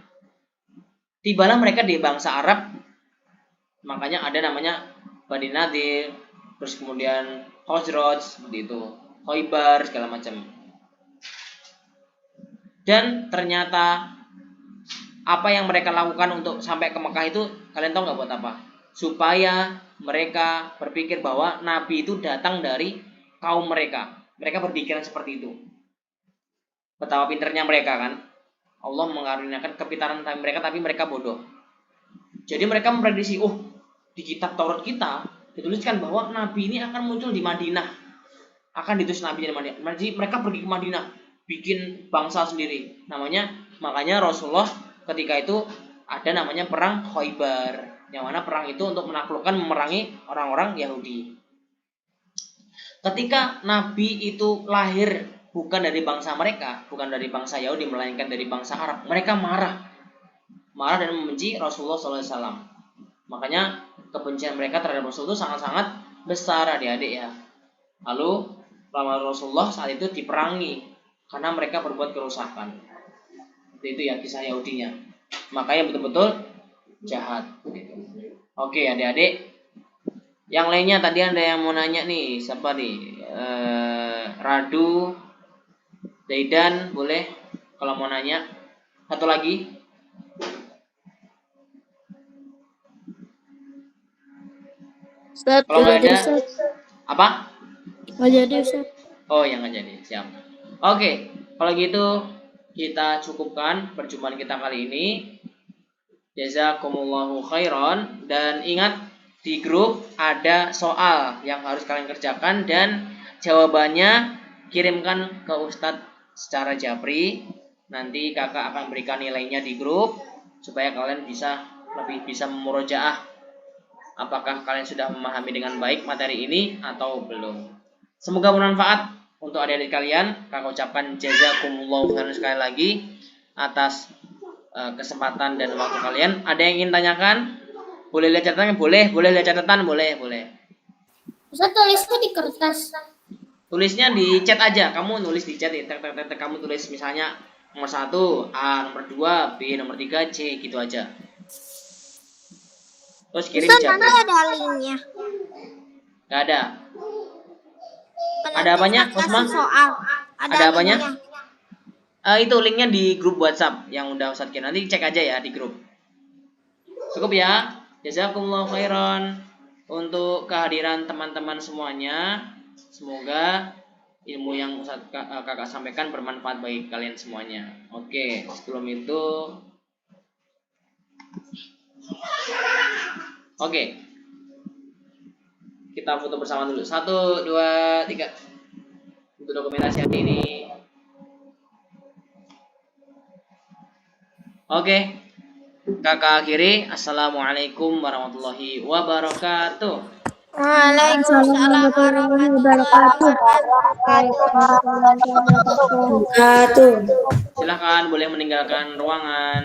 Speaker 1: tibalah mereka di bangsa Arab. Makanya ada namanya Bani Nadir, terus kemudian Khazraj seperti itu, Khaybar segala macam. Dan ternyata apa yang mereka lakukan untuk sampai ke Mekah itu, kalian tahu nggak buat apa? Supaya mereka berpikir bahwa Nabi itu datang dari kaum mereka. Mereka berpikiran seperti itu. Betapa pinternya mereka kan? Allah mengaruniakan kepintaran mereka, tapi mereka bodoh. Jadi mereka memprediksi, di kitab Taurat kita dituliskan bahwa Nabi ini akan muncul di Madinah, akan ditulis Nabi di Madinah. Jadi mereka pergi ke Madinah, bikin bangsa sendiri. Makanya Rasulullah ketika itu ada namanya perang Khaybar, yang mana perang itu untuk menaklukkan, memerangi orang-orang Yahudi. Ketika Nabi itu lahir bukan dari bangsa mereka, bukan dari bangsa Yahudi, melainkan dari bangsa Arab, mereka marah dan membenci Rasulullah SAW. Makanya kebencian mereka terhadap Rasulullah itu sangat-sangat besar adik-adik ya. Lalu Rasulullah saat itu diperangi karena mereka berbuat kerusakan. Itu ya kisah Yahudinya. Makanya betul-betul jahat. Oke adik-adik. Yang lainnya tadi ada yang mau nanya nih, siapa nih? Radu, Zaidan, boleh kalau mau nanya. Satu lagi.
Speaker 3: Ustaz,
Speaker 1: Kalau nggak ada, apa?
Speaker 3: nggak jadi Ustaz.
Speaker 1: Oh, yang nggak jadi, siap. Oke, kalau gitu kita cukupkan perjumpaan kita kali ini. Jazakumullahu khairan, dan ingat di grup ada soal yang harus kalian kerjakan dan jawabannya kirimkan ke Ustadz secara japri. Nanti kakak akan berikan nilainya di grup supaya kalian lebih bisa memurojaah apakah kalian sudah memahami dengan baik materi ini atau belum. Semoga bermanfaat untuk adik-adik kalian. Kakak ucapkan jazakumullahu khairan sekali lagi atas kesempatan dan waktu kalian. Ada yang ingin tanyakan? Boleh lihat catatan? Boleh lihat catatan? Boleh.
Speaker 3: Ustaz, tulisnya di kertas.
Speaker 1: Tulisnya di chat aja. Kamu nulis di chat, kamu tulis misalnya nomor 1 A, nomor 2 B, nomor 3 C, gitu aja. Terus kirim
Speaker 3: Ustaz,
Speaker 1: chat.
Speaker 3: nanti ada linknya.
Speaker 1: Gak ada. Ada apanya, Osman?
Speaker 3: Soal.
Speaker 1: Ada apanya?
Speaker 3: Linknya.
Speaker 1: Itu linknya di grup WhatsApp yang udah Ustadz kirim. Nanti cek aja ya di grup. Cukup ya. Jazakumullahu khairan untuk kehadiran teman-teman semuanya. Semoga ilmu yang kakak sampaikan bermanfaat bagi kalian semuanya. Oke, sebelum itu kita foto bersama dulu. 1, 2, 3 untuk dokumentasi hari ini. Oke, kakak akhiri. Assalamualaikum warahmatullahi wabarakatuh.
Speaker 3: Waalaikumsalam warahmatullahi
Speaker 5: Wabarakatuh.
Speaker 1: Silakan boleh meninggalkan ruangan.